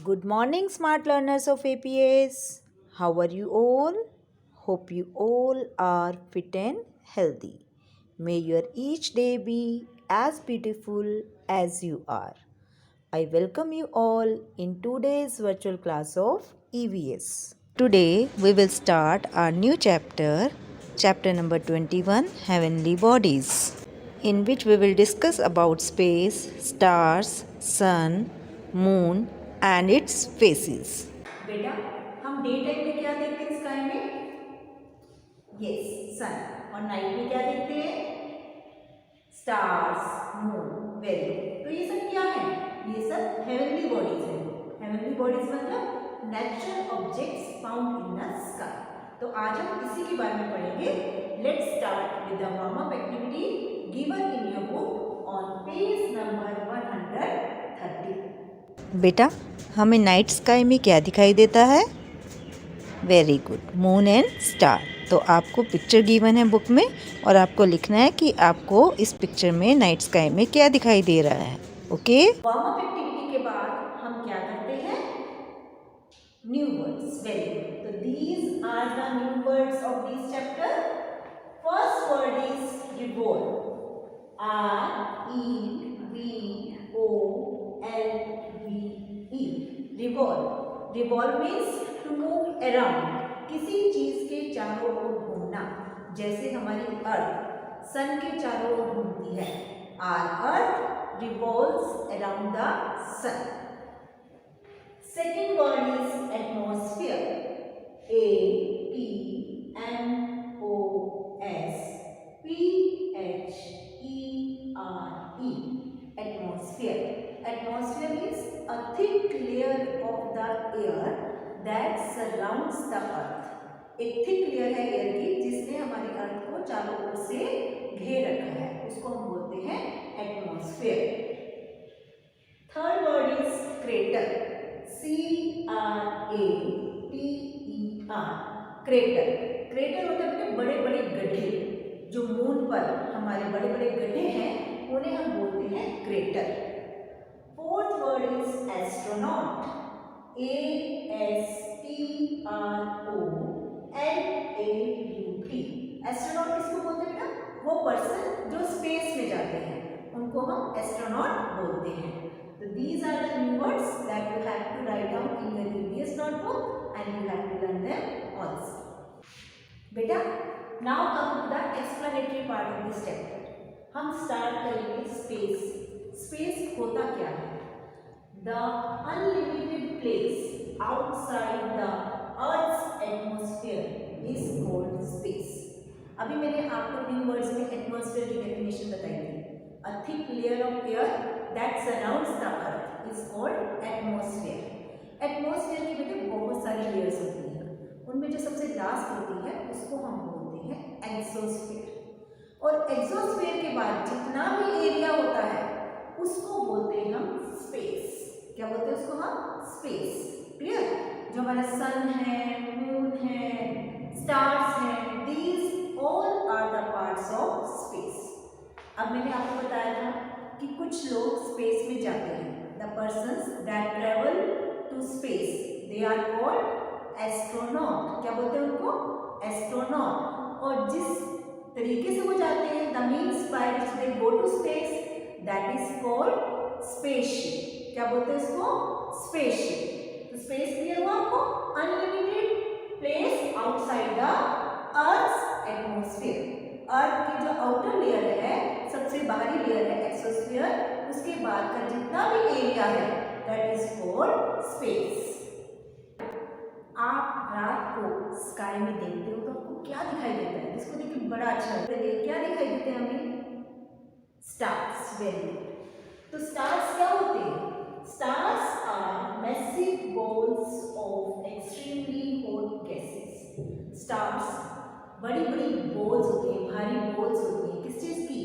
Good morning, smart learners of APS. How are you all? Hope you all are fit and healthy. May your each day be as beautiful as you are. I welcome you all in today's virtual class of EVS. Today we will start our new chapter, chapter number 21, Heavenly Bodies, in which we will discuss about space, stars, sun, moon and its phases. बेटा हम day time में क्या देखते हैं sky में? Yes, सन। और night में क्या देखते हैं? Stars, moon. Very good. तो ये सब क्या है? ये सब हेवनली बॉडीज हैं। हेवनली बॉडीज मतलब natural objects found in the sky. तो आज हम इसी के बारे में पढ़ेंगे। Let's start with the warm up activity given in your book on page number 130। बेटा हमें नाइट स्काई में क्या दिखाई देता है? Very good, moon and star. तो आपको पिक्चर गिवन है बुक में और आपको लिखना है कि आपको इस पिक्चर में नाइट स्काई में क्या दिखाई दे रहा है। ओके, वार्म अप एक्टिविटी के बाद हम क्या करते हैं? New words. Very good. तो these are the new words of this chapter. First word is revolve. REVOLVE। Revolve. Revolve means to move around, किसी चीज के चारों ओर घूमना। जैसे हमारी अर्थ सन के चारों ओर घूमती है। Our earth revolves around the sun. Second word is atmosphere. ATMOSPHERE। Atmosphere. Atmosphere means a thick layer of the air that surrounds the earth. एक थिक लेयर है एयर की जिसने हमारी अर्थ को चारों ओर से घेर रखा है, उसको हम बोलते हैं atmosphere. Third word is crater. CRATER। Crater. Crater होता है बड़े बड़े गड्ढे। जो मून पर हमारे बड़े बड़े गड्ढे हैं उन्हें हम बोलते हैं crater. Fourth word is astronaut. ASTRONAUT। Astronaut किसको बोलते हैं बेटा? वो पर्सन जो स्पेस में जाते हैं उनको हम एस्ट्रोनॉट बोलते हैं। तो these are the new words that you have to write down in your EVS notebook and you have to learn them also. बेटा now come to the explanatory part of this chapter. हम start करेंगे space. Space होता क्या है? The unlimited place outside the earth's atmosphere is called space. अभी मैंने आपको 3 words में एटमॉस्फेयर की डेफिनेशन बताई थी। A thick layer of air that surrounds the earth is called atmosphere. Atmosphere की बेटे बहुत सारी लेयर्स होती हैं, उनमें जो सबसे लास्ट होती है उसको हम बोलते हैं एक्सोस्फेयर। और एक्सोस्फेयर के बाद जितना भी एरिया होता है उसको बोलते हैं हम स्पेस। क्या बोलते हैं उसको हम? स्पेस। क्लियर? जो हमारा सन है, मून है, स्टार्स हैं, these all are the parts of space. अब मैंने आपको बताया था कि कुछ लोग स्पेस में जाते हैं। The persons that travel to space they are called astronaut. क्या बोलते हैं उनको? एस्ट्रोनॉट। और जिस तरीके से वो जाते हैं, the means by which they go to space, that is called spaceship. क्या बोलते हैं इसको? स्पेसशिप। तो स्पेस क्लियर हुआ आपको? Unlimited place outside the earth's atmosphere. Earth की जो आउटर लेयर है, सबसे बाहरी लेयर है एक्सोस्फेयर, उसके बाद का जितना भी एरिया है दैट इज कॉल्ड स्पेस। आप रात को स्काई में देखते हो तो आपको क्या दिखाई देता है? इसको देखिए बड़ा अच्छा लगता है। क्या दिखाई देते हैं हमें? स्टार्स। Very good. तो स्टार्स क्या होते हैं? Stars are massive balls of extremely hot gases. Stars बड़ी बड़ी बॉल्स होती हैं, भारी बॉल्स होती हैं। किस चीज की?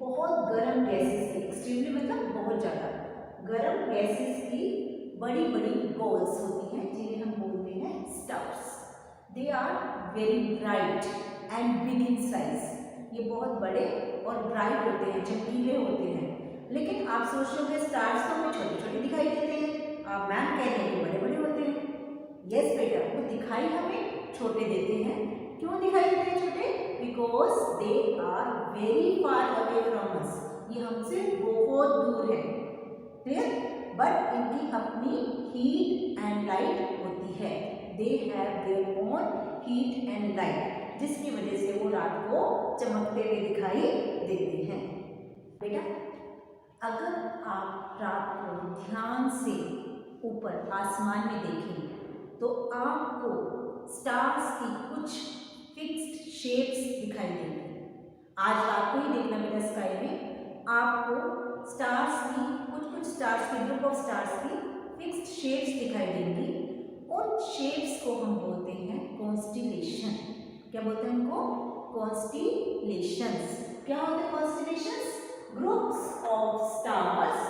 बहुत गर्म गैसेस की। एक्सट्रीमली मतलब बहुत ज्यादा गर्म गैसेस की बड़ी बड़ी बॉल्स होती हैं जिन्हें हम बोलते हैं stars. They are very bright and big in size. ये बहुत बड़े और ब्राइट होते हैं, चमकीले होते हैं। लेकिन आप सोच रहे होंगे स्टार्स तो हमें छोटे छोटे दिखाई देते हैं। आप मैम कह रहे हैं यस बेटा, वो दिखाई हमें छोटे देते हैं। क्यों दिखाई देते हैं छोटे? Because they are very far away from us, ये हमसे बहुत दूर है। क्लियर? बट इनकी अपनी हीट एंड लाइट होती है। दे have their own heat and light, जिसकी वजह से वो रात को चमकते हुए दिखाई देते हैं। बेटा, अगर आप रात को ध्यान से ऊपर आसमान में देखेंगे तो आपको स्टार्स की कुछ फिक्स्ड शेप्स दिखाई देंगी। आज रात को ही देखना बेटा, स्काई में आपको स्टार्स की कुछ स्टार्स की, ग्रुप ऑफ स्टार्स की फिक्स्ड शेप्स दिखाई देंगी। उन शेप्स को हम बोलते हैं कॉन्स्टिलेशन। क्या बोलते हैं उनको? कॉन्स्टिलेशंस। क्या होते हैं constellations? Groups of stars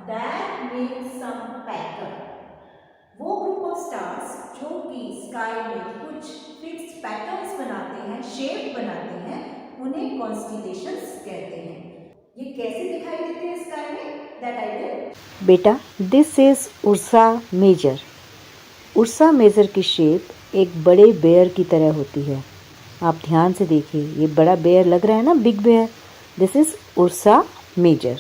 that make some pattern. वो ग्रुप ऑफ स्टार्स जो कि स्काई में कुछ फिक्स्ड पैटर्न्स बनाते हैं, शेप बनाते हैं, उन्हें कॉन्स्टिलेशंस कहते हैं। ये कैसे दिखाई देते हैं स्काई में? That I will. बेटा, this is Ursa Major. Ursa Major की शेप एक बड़े बेयर की तरह होती है। आप ध्यान से देखिए, ये बड़ा बेयर लग रहा है ना, big bear. This is Ursa Major.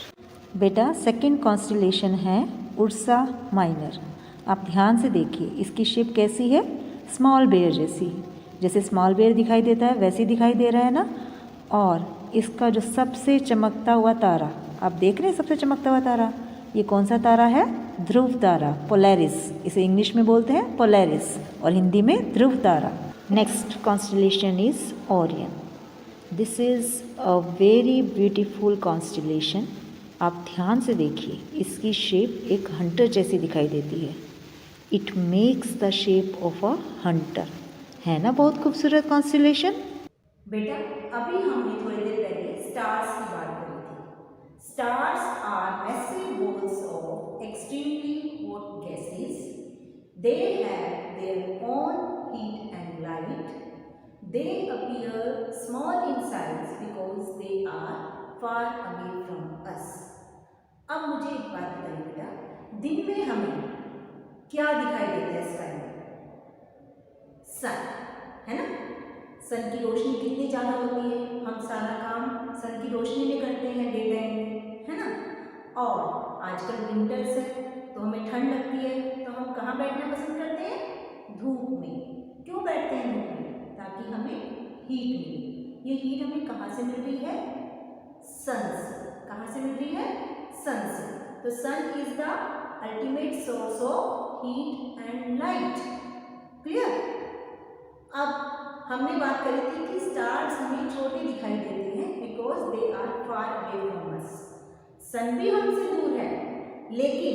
बेटा, सेकंड कॉन्स्टिलेशन है उर्सा माइनर। आप ध्यान से देखिए, इसकी शेप कैसी है? स्मॉल बेयर जैसी। जैसे स्मॉल बेयर दिखाई देता है वैसे दिखाई दे रहा है ना। और इसका जो सबसे चमकता हुआ तारा, आप देख रहे हैं सबसे चमकता हुआ तारा, ये कौन सा तारा है? ध्रुव तारा, पोलैरिस। इसे इंग्लिश में बोलते हैं पोलैरिस और हिंदी में ध्रुव तारा। Next constellation is Orion. This is a very beautiful constellation. आप ध्यान से देखिए, इसकी शेप एक हंटर जैसी दिखाई देती है। It makes the shape of a Hunter. है ना बहुत खूबसूरत कॉन्स्टिलेशन? बेटा, अभी हमने थोड़ी देर पहले स्टार्स की बात करी थी। Stars are massive balls of extremely hot gases. They have their own heat and light. They appear small in size because they are far away from us. अब मुझे एक बात बताइए बेटा, दिन में हमें क्या दिखाई देता है स्काई में? सन, है ना? सन की रोशनी कितनी ज़्यादा होती है, हम सारा काम सन की रोशनी में करते हैं डे टाइम में, है ना? और आजकल विंटर्स है तो हमें ठंड लगती है, तो हम कहाँ बैठना पसंद करते हैं? धूप में। क्यों बैठते हैं धूप में? ताकि हमें हीट मिले। ये हीट हमें कहाँ से मिल रही है? सन से। कहाँ से मिल रही है? सन से। तो sun is the ultimate source of heat and light. Clear? अब हमने बात करी थी कि स्टार्स हमें छोटे दिखाई देते हैं because they are far away from us. Sun भी हमसे दूर है, लेकिन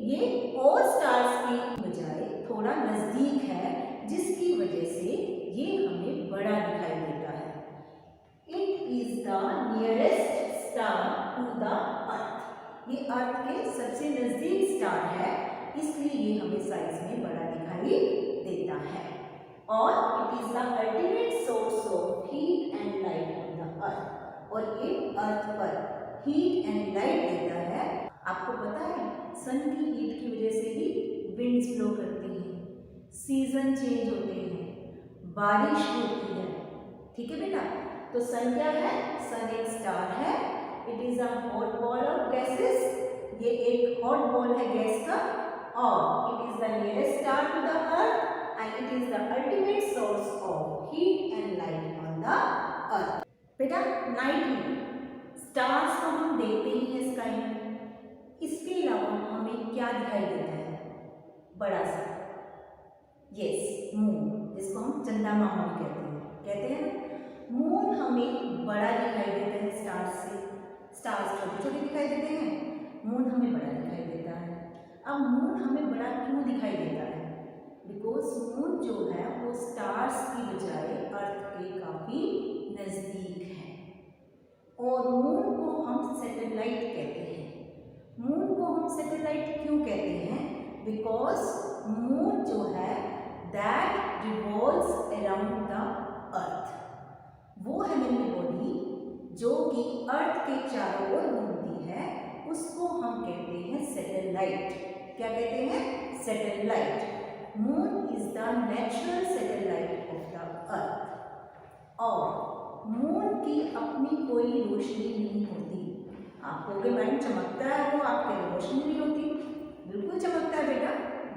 ये और स्टार्स की बजाय थोड़ा नज़दीक है, जिसकी वजह से ये हमें बड़ा दिखाई देता है। It is the nearest star to the earth. ये अर्थ के सबसे नजदीक स्टार है, इसलिए ये हमें साइज में बड़ा दिखाई देता है। और it is the ultimate source of heat and light on the अर्थ। और ये अर्थ पर हीट एंड लाइट देता है। आपको पता है, सन की हीट की वजह से ही विंड्स ब्लो करती हैं, सीजन चेंज होते हैं, बारिश होती है। ठीक है बेटा? तो सन क्या है? सन एक स्टार है। It is a hot ball of gases. ये एक हॉट बॉल है गैस का, और it is the nearest star to the earth and it is the ultimate source of heat and light on the earth. बेटा, night में stars को हम देखते ही हैं स्काई में। इसके अलावा हमें क्या दिखाई देता है? बड़ा सा, यस, मून, जिसको हम चंदा मामा भी कहते हैं ना। मून हमें बड़ा दिखाई देता है स्टार्स से। स्टार्स छोटे छोटे दिखाई देते हैं, मून हमें बड़ा दिखाई देता है। अब मून हमें बड़ा क्यों दिखाई देता है? बिकॉज मून जो है वो स्टार्स की बजाय अर्थ के काफ़ी नज़दीक है। और मून को हम सैटेलाइट कहते हैं। मून को हम सैटेलाइट क्यों कहते हैं? बिकॉज मून जो है दैट रिवॉल्व्स अराउंड द अर्थ। वो हेवनली बॉडी जो कि अर्थ के चारों ओर घूमती है, उसको हम कहते हैं सैटेलाइट। क्या कहते हैं? Satellite. Moon is the natural satellite of the अर्थ। और मून की अपनी कोई रोशनी नहीं होती। आप कहोगे मैडम चमकता है वो, आपके रोशनी नहीं होती। बिल्कुल चमकता है बेटा,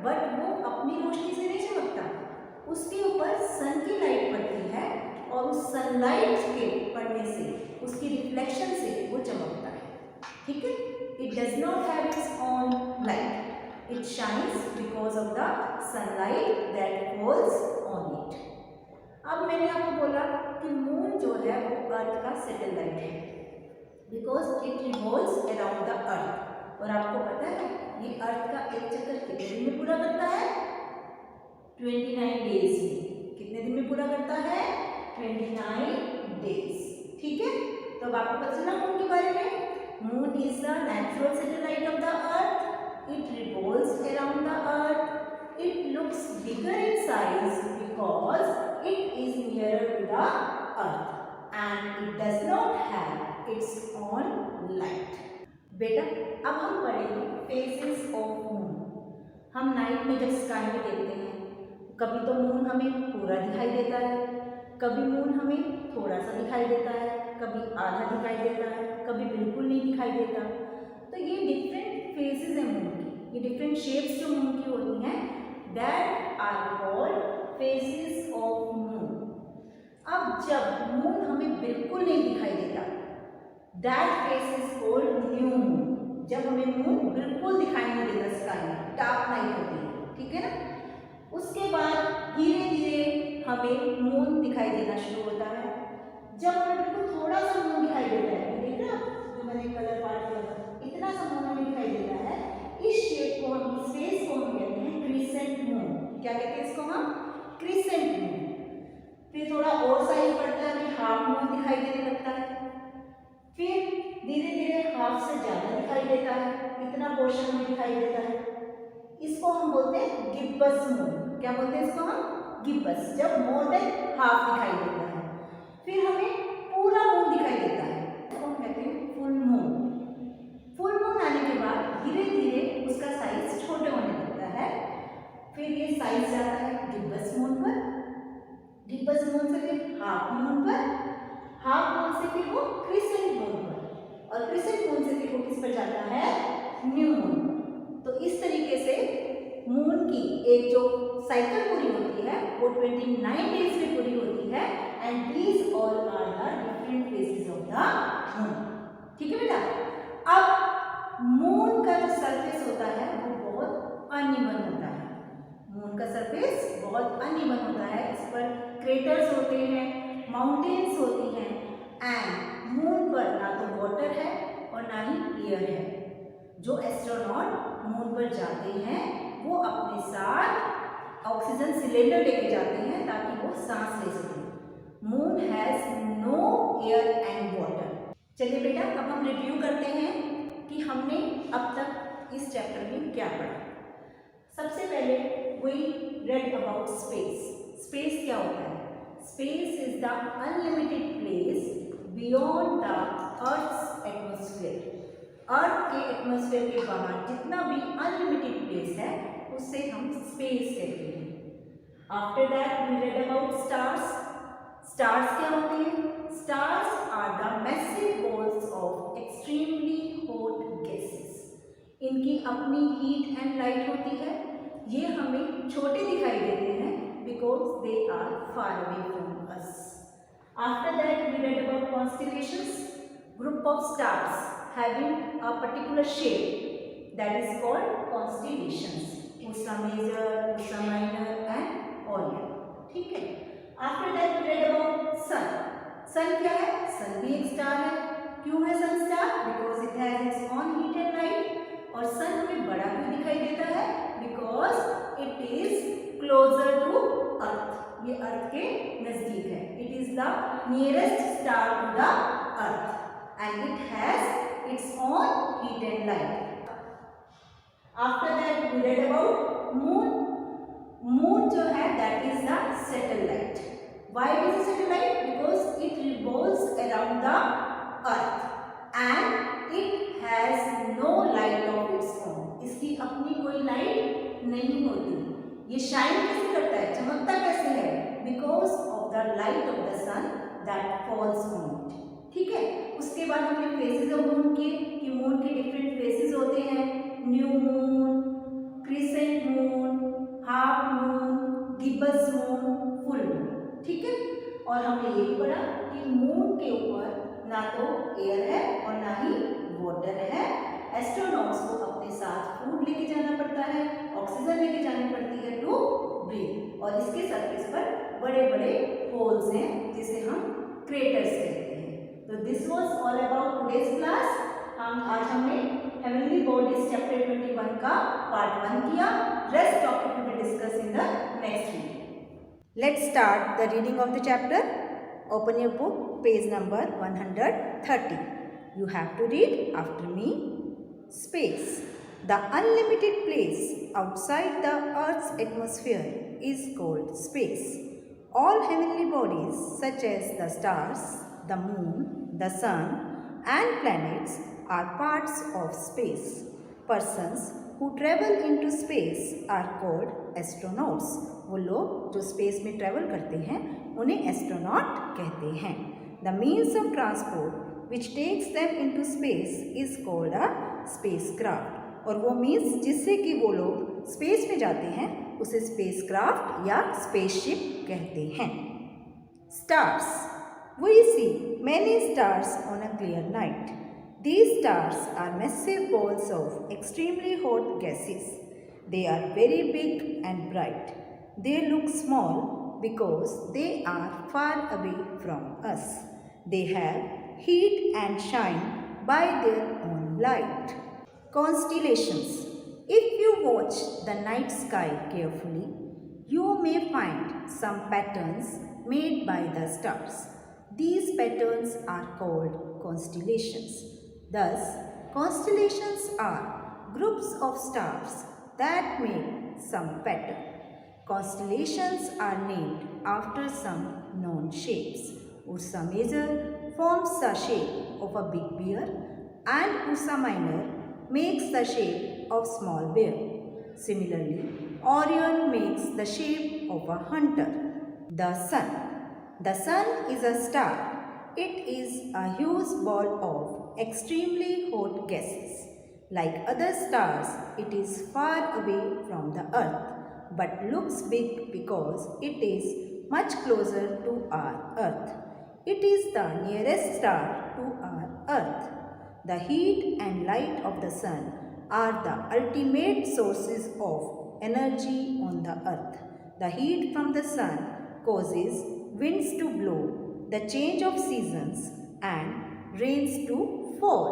बट वो अपनी रोशनी से नहीं चमकता, उसके ऊपर सन की लाइट पड़ती है और उस सनलाइट के पड़ने से, उसकी रिफ्लेक्शन से वो चमकता है। ठीक है, it does not have its own light, it shines because of the sunlight that falls on it. अब मैंने आपको बोला कि मून जो है वो अर्थ का सैटेलाइट है because it revolves around the अर्थ। और आपको पता है ये अर्थ का एक चक्कर कितने दिन में पूरा करता है? 29 डेज में। कितने दिन में पूरा करता है? 29 डेज। ठीक है, तो अब आपको पता चला मून के बारे में। Moon is the natural satellite of the earth, it revolves around the earth, it looks bigger in size because it is nearer to the earth and it does not have its own light. बेटा अब हम पढ़ेंगे phases of moon. हम night में जब sky में देखते हैं, कभी तो मून हमें पूरा दिखाई देता है, कभी मून हमें थोड़ा सा दिखाई देता है, कभी आधा दिखाई देता है, कभी बिल्कुल नहीं दिखाई देता। तो ये डिफरेंट फेजेस हैं मून की, ये डिफरेंट शेप्स जो मून की होती हैं, that are called phases of moon. अब जब मून हमें बिल्कुल नहीं दिखाई देता, that phase is called new moon. जब हमें मून बिल्कुल दिखाई नहीं देता स्काई में, डार्क नाइट होती है, ठीक है ना। उसके बाद धीरे धीरे हमें मून दिखाई देना शुरू होता है। जब हमें बिल्कुल थोड़ा सा मून दिखाई देता है, देख रहे हो जो मैंने कलर पार्ट किया, इतना सा मून हमें दिखाई देता है, इस शेप को हम, इस फेस को हम कहते हैं क्रिसेंट मून। क्या कहते हैं इसको हम? Crescent moon. फिर थोड़ा और साइज बढ़ता है, हमें हाफ मून दिखाई देने लगता है, फिर धीरे धीरे हाफ से ज़्यादा दिखाई देता है, इतना पोर्शन में दिखाई देता है। इसको हम बोलते हैं गिब्बस मून। क्या बोलते हैं इसको हम? गिब्बस, जब मोर देन हाफ दिखाई देता है। फिर हमें पूरा मून दिखाई देता है, इसको हम कहते हैं फुल मून। फुल मून आने के बाद धीरे धीरे उसका साइज छोटे होने लगता है, फिर ये साइज जाता है गिब्बस मून पर, गिब्बस मून से फिर हाफ मून पर, हाफ मून से फिर वो क्रिसेंट मून पर, और क्रिसेंट मून से फिर वो किस पर जाता है? New moon. तो इस तरीके से मून की एक जो साइकिल पूरी होती है वो 29 डेज में पूरी होती है, and these all are the different phases of the moon. ठीक है बेटा। अब मून का जो सरफेस होता है वो बहुत अनइवन होता है। मून का सरफेस बहुत अनइवन होता है, इस पर क्रेटर्स होते हैं, माउंटेन्स होती हैं, एंड मून पर ना तो वाटर है और ना ही एयर है। जो एस्ट्रोनॉट मून पर जाते हैं वो अपने साथ ऑक्सीजन सिलेंडर लेके जाते हैं ताकि वो सांस ले सकें। Moon has no air and water. चलिए बेटा अब हम रिव्यू करते हैं कि हमने अब तक इस चैप्टर में क्या पढ़ा। सबसे पहले we read about space. Space क्या होता है? Space is the unlimited place beyond the earth's atmosphere. Earth के एटमॉस्फेयर के बाहर जितना भी अनलिमिटेड प्लेस है उससे हम स्पेस कहते हैं। After that we read about stars. Stars क्या होते हैं? Stars are the massive balls of extremely hot gases. इनकी अपनी हीट एंड लाइट होती है, ये हमें छोटे दिखाई देते हैं because they are far away from us. After that we read about constellations, group of stars having a particular shape that is called constellations, Ursa Major, Ursa Minor and Orion. ठीक है। After that we read about sun. Sun क्या है? Sun भी एक star है। क्यों है sun star? Because it has its own heat and light। और sun हमें बड़ा क्यों दिखाई देता है? Because it is closer to earth। ये अर्थ के नजदीक है। It is the nearest star to the earth and it has its own heat and light. After that we read about moon. Moon जो है that is the satellite. Why it is a satellite? Because it revolves around the earth and it has no light of its own. इसकी अपनी कोई light नहीं होती, ये shine कैसे करता है, चमकता कैसे है, because of the light of the sun that falls on it. ठीक है, उसके बाद हमने फेसेस ऑफ मून किए कि मून के डिफरेंट फेसेस होते हैं, new moon, crescent moon, half moon, gibbous moon, full moon. ठीक है, और हमने ये भी पढ़ा कि मून के ऊपर ना तो एयर है और ना ही वाटर है। एस्ट्रोनॉट्स को अपने साथ फूड लेके जाना पड़ता है, ऑक्सीजन लेके जानी पड़ती है टू ब्रीथ, और इसके सरफेस पर बड़े बड़े होल्स हैं जिसे हम क्रेटर्स कहते हैं। तो this was all about today's class. आज हमने हेवनली बॉडीज चैप्टर 21 का पार्ट 1 किया। Rest topic will be discuss in the next video. Let's start the reading of the chapter. Open your book, page number 130. You have to read after me. Space. The unlimited place outside the Earth's atmosphere is called space. All heavenly bodies such as the stars, the moon, the sun and planets are parts of space. Persons who travel into space are called astronauts. वो लोग जो space में travel करते हैं उन्हें astronaut कहते हैं। The means of transport which takes them into space is called a spacecraft. और वो मीन्स जिससे कि वो लोग स्पेस में जाते हैं उसे स्पेसक्राफ्ट या स्पेसशिप कहते हैं। Stars. We see many stars on a clear night. These stars are massive balls of extremely hot gases. They are very big and bright. They look small because they are far away from us. They have heat and shine by their own light. Constellations. If you watch the night sky carefully, you may find some patterns made by the stars. These patterns are called constellations. Thus, constellations are groups of stars that make some pattern. Constellations are named after some known shapes. Ursa Major forms the shape of a big bear and Ursa Minor makes the shape of small bear. Similarly, Orion makes the shape of a hunter. The Sun. The Sun is a star. It is a huge ball of extremely hot gases. Like other stars, it is far away from the Earth, but looks big because it is much closer to our Earth. It is the nearest star to our Earth. The heat and light of the Sun are the ultimate sources of energy on the Earth. The heat from the Sun causes winds to blow, the change of seasons and rains to fall.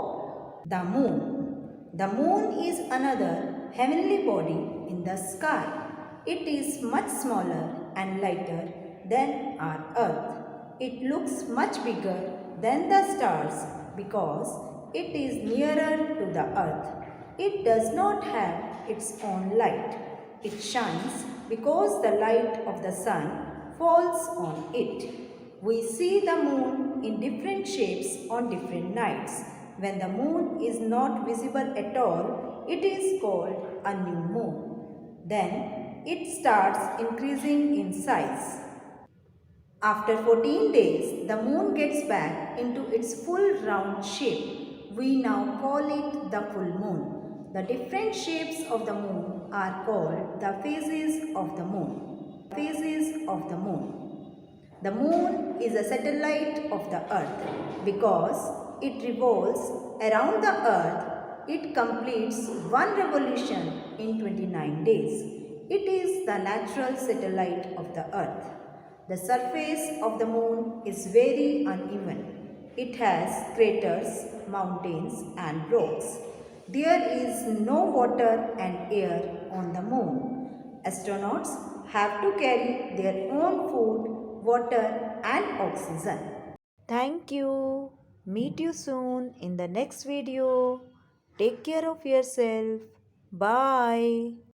The moon. The moon is another heavenly body in the sky. It is much smaller and lighter than our Earth. It looks much bigger than the stars because it is nearer to the Earth. It does not have its own light. It shines because the light of the sun falls on it. We see the moon in different shapes on different nights. When the moon is not visible at all, it is called a new moon. Then it starts increasing in size. After 14 days, the moon gets back into its full round shape. We now call it the full moon. The different shapes of the moon are called the phases of the moon. Phases of the moon. The moon is a satellite of the earth. Because it revolves around the earth, it completes one revolution in 29 days. It is the natural satellite of the earth. The surface of the moon is very uneven. It has craters, mountains and rocks. There is no water and air on the moon. Astronauts have to carry their own food, water and oxygen. Thank you. Meet you soon in the next video. Take care of yourself. Bye.